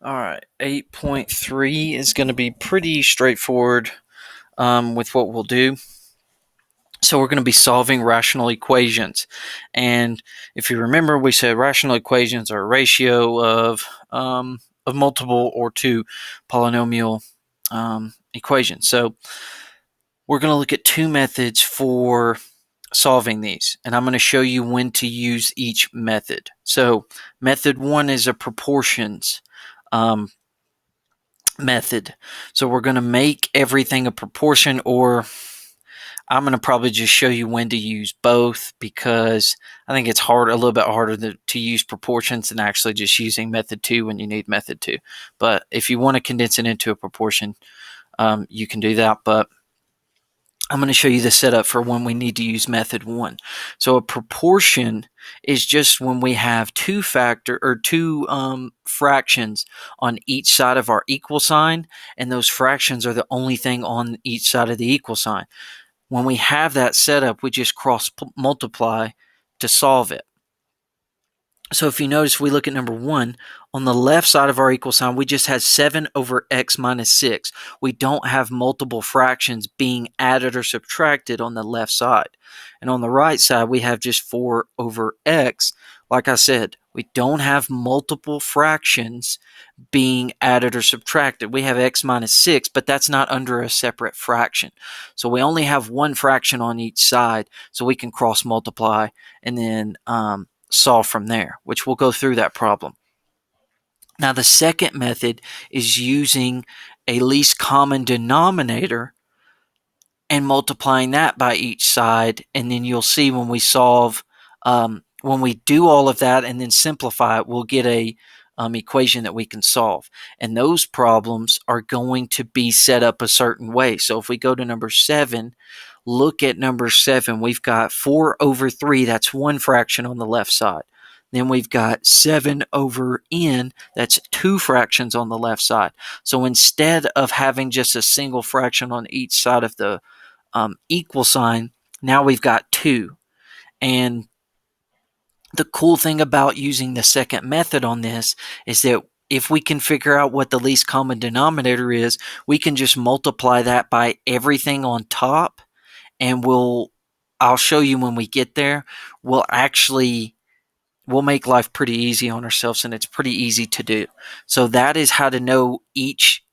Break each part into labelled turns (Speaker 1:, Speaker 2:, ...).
Speaker 1: All right, 8.3 is going to be pretty straightforward with what we'll do. So we're going to be solving rational equations. And if you remember, we said rational equations are a ratio of multiple or two polynomial equations. So we're going to look at two methods for solving these, and I'm going to show you when to use each method. So method one is a proportions um, method. So we're going to make everything a proportion, or I'm going to probably just show you when to use both, because I think it's a little bit harder to use proportions than actually just using method two when you need method two. But if you want to condense it into a proportion, you can do that. But I'm going to show you the setup for when we need to use method one. So a proportion is just when we have two fractions on each side of our equal sign, and those fractions are the only thing on each side of the equal sign. When we have that setup, we just cross multiply to solve it. So if you notice, we look at number one, on the left side of our equal sign, we just had 7 over x minus 6. We don't have multiple fractions being added or subtracted on the left side. And on the right side, we have just 4 over x. Like I said, we don't have multiple fractions being added or subtracted. We have x minus 6, but that's not under a separate fraction. So we only have one fraction on each side, so we can cross multiply and then solve from there, which we'll go through that problem. Now, the second method is using a least common denominator and multiplying that by each side, and then you'll see when we solve, when we do all of that and then simplify it, we'll get a equation that we can solve. And those problems are going to be set up a certain way. So if we go to number 7, look at number 7. We've got 4 over 3. That's one fraction on the left side. Then we've got 7 over n. That's two fractions on the left side. So instead of having just a single fraction on each side of the equal sign, now we've got 2. And the cool thing about using the second method on this is that if we can figure out what the least common denominator is, we can just multiply that by everything on top, and I'll show you when we get there. We'll make life pretty easy on ourselves, and it's pretty easy to do. So that is how to know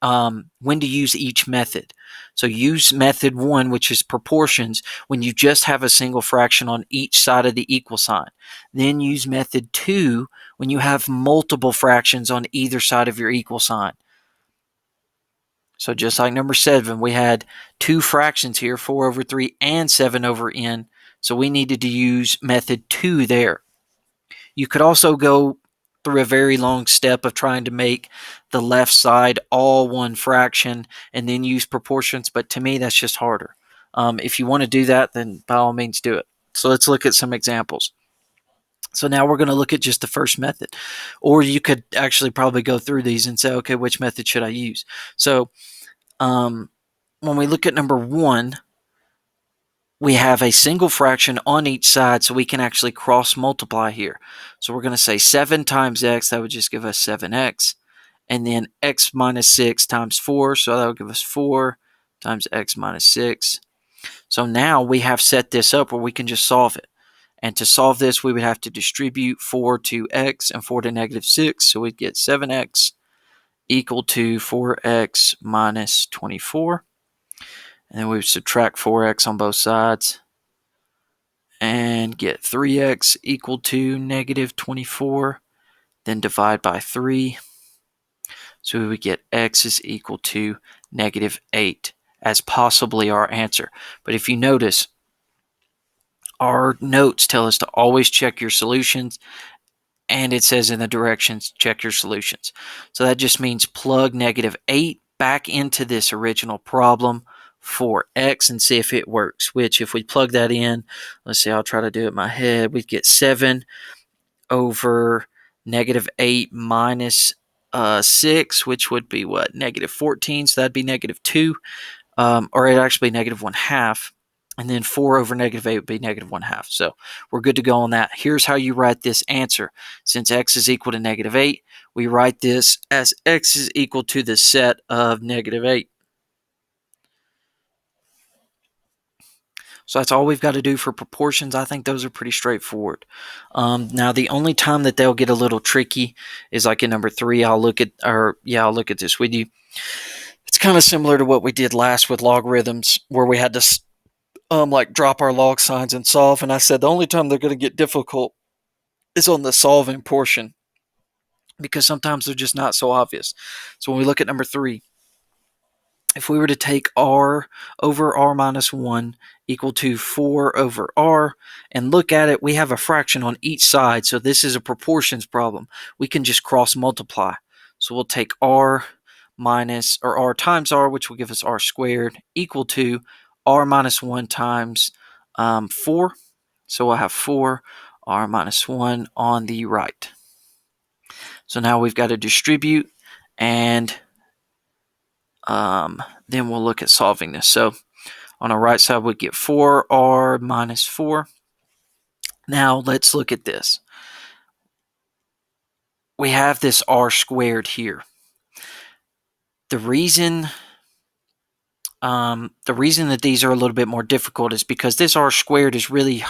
Speaker 1: when to use each method. So use method one, which is proportions, when you just have a single fraction on each side of the equal sign. Then use method two when you have multiple fractions on either side of your equal sign. So just like number 7, we had two fractions here, 4 over 3 and 7 over n. So we needed to use method 2 there. You could also go through a very long step of trying to make the left side all one fraction and then use proportions, but to me that's just harder. If you want to do that, then by all means do it. So let's look at some examples. So now we're going to look at just the first method. Or you could actually probably go through these and say, okay, which method should I use? So when we look at number 1, we have a single fraction on each side, so we can actually cross multiply here. So we're going to say 7 times x, that would just give us 7x. And then x minus 6 times 4, so that would give us 4 times x minus 6. So now we have set this up where we can just solve it. And to solve this, we would have to distribute 4 to x and 4 to negative 6. So we'd get 7x equal to 4x minus 24. And then we would subtract 4x on both sides and get 3x equal to negative 24. Then divide by 3. So we would get x is equal to negative 8 as possibly our answer. But if you notice, our notes tell us to always check your solutions, and it says in the directions, check your solutions. So that just means plug negative 8 back into this original problem for x and see if it works, which if we plug that in, let's see, I'll try to do it in my head, we'd get 7 over negative 8 minus 6, which would be what? Negative 14, so that'd be negative 2, or it'd actually be negative 1/2. and then 4 over negative 8 would be negative 1/2. So we're good to go on that. Here's how you write this answer. Since x is equal to negative 8, we write this as x is equal to the set of negative 8. So that's all we've got to do for proportions. I think those are pretty straightforward. Now, the only time that they'll get a little tricky is like in number 3. I'll look at this with you. It's kind of similar to what we did last with logarithms, where we had to like drop our log signs and solve. And I said the only time they're going to get difficult is on the solving portion, because sometimes they're just not so obvious. So when we look at number 3, if we were to take r over r minus 1 equal to 4 over r, and look at it, we have a fraction on each side, so this is a proportions problem. We can just cross multiply. So we'll take r minus, or r times r, which will give us r squared, equal to r minus 1 times 4. So we'll have 4 r minus 1 on the right. So now we've got to distribute, and then we'll look at solving this. So on the right side, we get 4r minus 4. Now let's look at this. We have this r squared here. The reason that these are a little bit more difficult is because this r squared is really,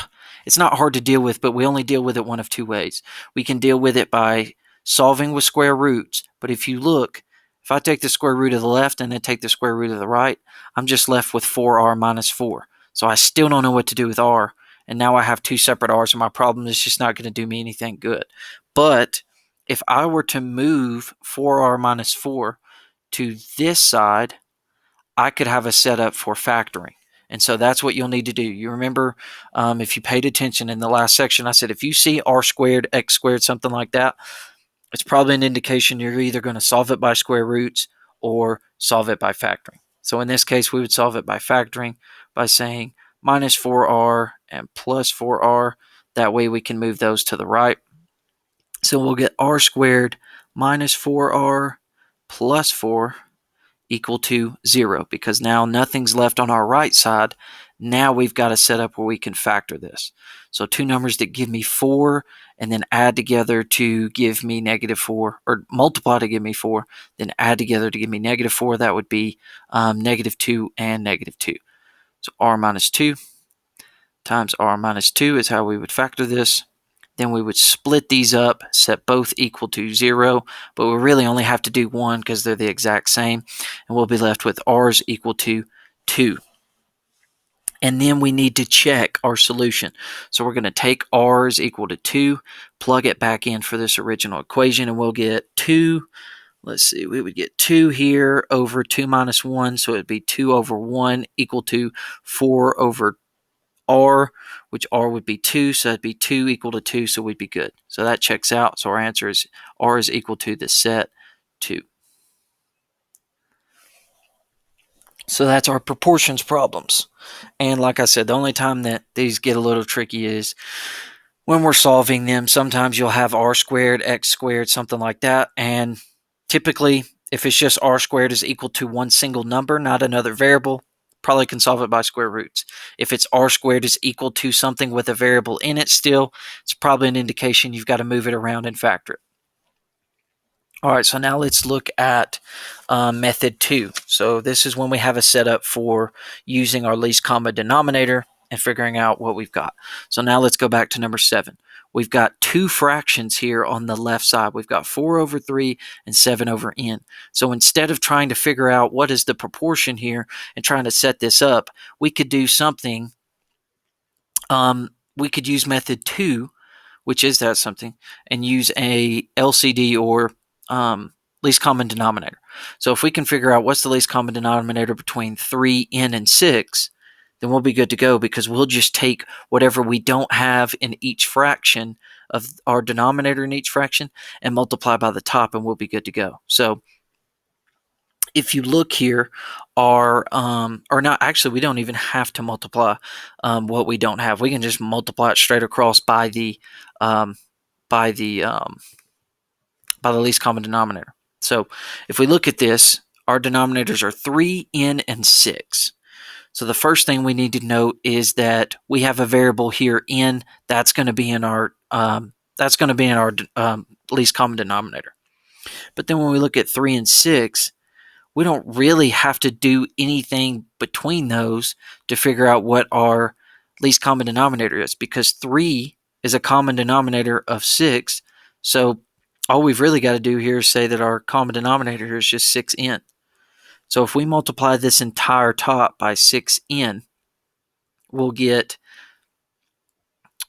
Speaker 1: it's not hard to deal with, but we only deal with it one of two ways. We can deal with it by solving with square roots, but if you look, if I take the square root of the left and then take the square root of the right, I'm just left with 4r minus 4. So I still don't know what to do with r, and now I have two separate r's, and my problem is just not going to do me anything good. But if I were to move 4r minus 4 to this side, I could have a setup for factoring. And so that's what you'll need to do. You remember, if you paid attention in the last section, I said if you see r squared, x squared, something like that, it's probably an indication you're either going to solve it by square roots or solve it by factoring. So in this case, we would solve it by factoring by saying minus 4r and plus 4r. That way we can move those to the right. So we'll get r squared minus 4r plus 4 equal to 0, because now nothing's left on our right side. Now we've got a setup where we can factor this. So two numbers that give me 4 and then add together to give me negative 4, or multiply to give me 4, then add together to give me negative 4. That would be negative 2 and negative 2. So r minus 2 times r minus 2 is how we would factor this. Then we would split these up, set both equal to 0, but we really only have to do one because they're the exact same, and we'll be left with r's equal to 2. And then we need to check our solution. So we're going to take r is equal to 2, plug it back in for this original equation, and we'll get 2. Let's see, we would get 2 here over 2 minus 1, so it would be 2 over 1 equal to 4 over r, which r would be 2, so that'd be 2 equal to 2, so we'd be good. So that checks out. So our answer is r is equal to the set 2. So that's our proportions problems. And like I said, the only time that these get a little tricky is when we're solving them. Sometimes you'll have r squared, x squared, something like that. And typically, if it's just r squared is equal to one single number, not another variable, probably can solve it by square roots. If it's r squared is equal to something with a variable in it still, it's probably an indication you've got to move it around and factor it. All right, so now let's look at method 2. So this is when we have a setup for using our least common denominator and figuring out what we've got. So now let's go back to number 7. We've got two fractions here on the left side. We've got 4 over 3 and 7 over n. So instead of trying to figure out what is the proportion here and trying to set this up, we could do something. We could use method 2, which is that something, and use a LCD, or least common denominator. So if we can figure out what's the least common denominator between 3, n, and 6, then we'll be good to go, because we'll just take whatever we don't have in each fraction of our denominator in each fraction and multiply by the top, and we'll be good to go. So if you look here, or not, actually, we don't even have to multiply what we don't have. We can just multiply it straight across by the least common denominator. So if we look at this, our denominators are 3, n, and 6. So the first thing we need to note is that we have a variable here n that's going to be in our least common denominator. But then when we look at 3 and 6, we don't really have to do anything between those to figure out what our least common denominator is, because 3 is a common denominator of 6. So all we've really got to do here is say that our common denominator here is just 6n. So if we multiply this entire top by 6n, we'll get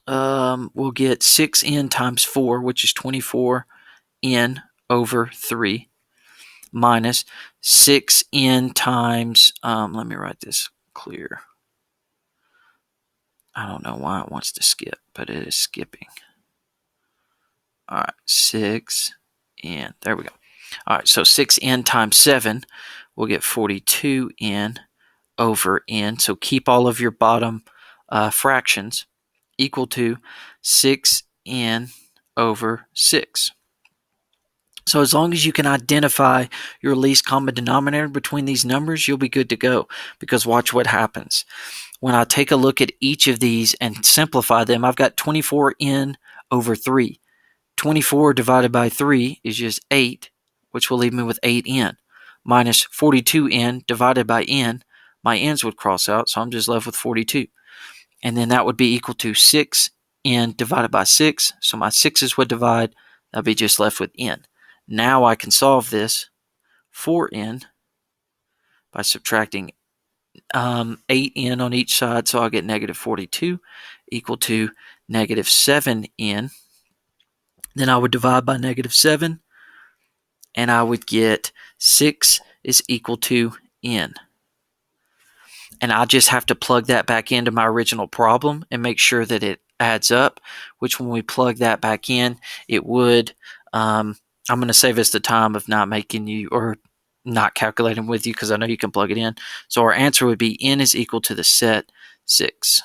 Speaker 1: 6n times 4, which is 24n over 3, minus 6n times, let me write this clear. I don't know why it wants to skip, but it is skipping. All right, 6n. There we go. All right, so 6n times 7, we'll get 42n over n. So keep all of your bottom fractions equal to 6n over 6. So as long as you can identify your least common denominator between these numbers, you'll be good to go, because watch what happens. When I take a look at each of these and simplify them, I've got 24n over 3. 24 divided by 3 is just 8, which will leave me with 8n, minus 42n divided by n. My n's would cross out, so I'm just left with 42. And then that would be equal to 6n divided by 6, so my 6's would divide. I'll be just left with n. Now I can solve this for n by subtracting 8n on each side, so I'll get negative 42 equal to negative 7n. Then I would divide by negative 7, and I would get 6 is equal to n. And I just have to plug that back into my original problem and make sure that it adds up, which when we plug that back in, it would, I'm going to save us the time of not making you, or not calculating with you, because I know you can plug it in. So our answer would be n is equal to the set 6.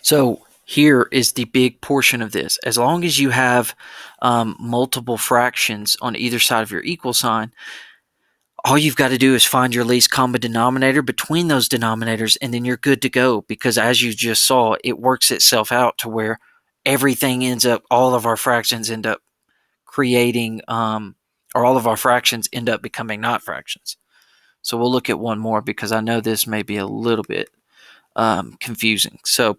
Speaker 1: So here is the big portion of this. As long as you have multiple fractions on either side of your equal sign, all you've got to do is find your least common denominator between those denominators, and then you're good to go, because as you just saw, it works itself out to where everything ends up, all of our fractions end up creating, or all of our fractions end up becoming not fractions. So we'll look at one more, because I know this may be a little bit confusing. So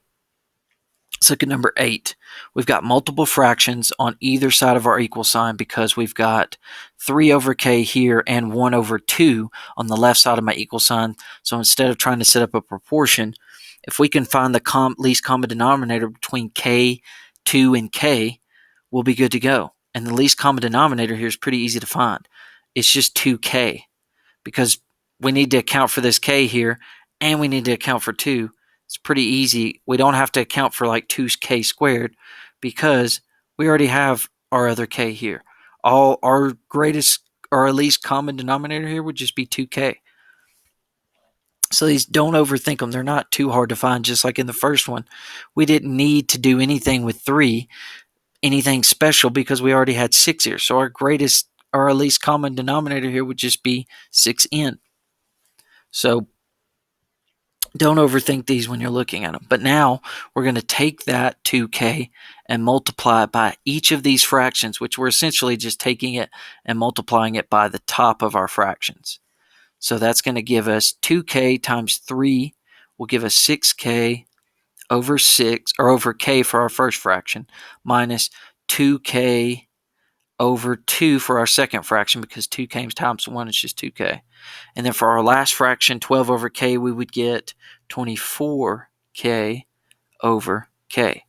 Speaker 1: let's look at number 8. We've got multiple fractions on either side of our equal sign, because we've got 3 over k here and 1 over 2 on the left side of my equal sign. So instead of trying to set up a proportion, if we can find the least common denominator between k, 2, and k, we'll be good to go. And the least common denominator here is pretty easy to find. It's just 2k, because we need to account for this k here, and we need to account for 2. It's pretty easy. We don't have to account for like 2k squared, because we already have our other k here. All our least common denominator here would just be 2k. So these, don't overthink them. They're not too hard to find, just like in the first one. We didn't need to do anything with 3, anything special, because we already had 6 here. So our least common denominator here would just be 6n. So don't overthink these when you're looking at them. But now we're going to take that 2k and multiply it by each of these fractions, which we're essentially just taking it and multiplying it by the top of our fractions. So that's going to give us 2k times 3 will give us 6k over 6, or over k for our first fraction, minus 2k over 2 for our second fraction, because 2k times 1 is just 2k. And then for our last fraction, 12 over k, we would get 24k over k.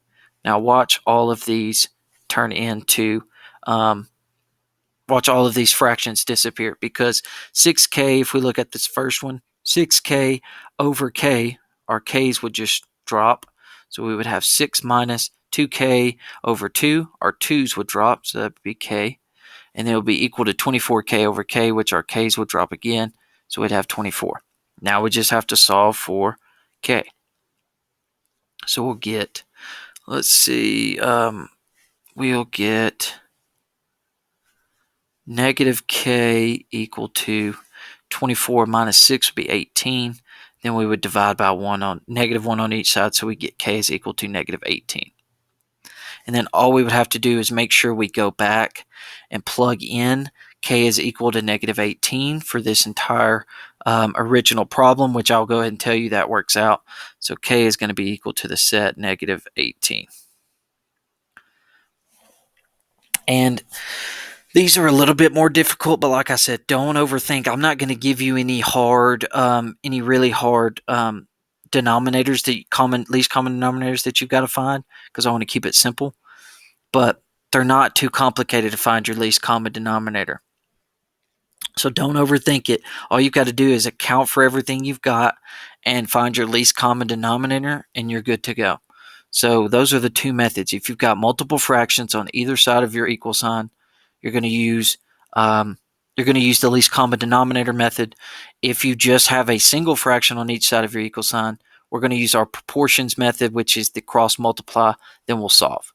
Speaker 1: Now watch all of these turn into, watch all of these fractions disappear, because 6k, if we look at this first one, 6k over k, our k's would just drop. So we would have 6 minus 2k over 2. Our 2's would drop, so that would be k. And it will be equal to 24k over k, which our k's would drop again. So we'd have 24. Now we just have to solve for k. So we'll get, let's see, we'll get negative k equal to 24 minus 6 would be 18. Then we would divide by negative 1 on each side, so we get k is equal to negative 18. And then all we would have to do is make sure we go back and plug in k is equal to negative 18 for this entire original problem, which I'll go ahead and tell you that works out. So k is going to be equal to the set negative 18. And these are a little bit more difficult, but like I said, don't overthink. I'm not going to give you any really hard denominators, least common denominators that you've got to find, because I want to keep it simple. But they're not too complicated to find your least common denominator. So don't overthink it. All you've got to do is account for everything you've got and find your least common denominator, and you're good to go. So those are the two methods. If you've got multiple fractions on either side of your equal sign, you're going to use the least common denominator method. If you just have a single fraction on each side of your equal sign, we're going to use our proportions method, which is the cross multiply. Then we'll solve.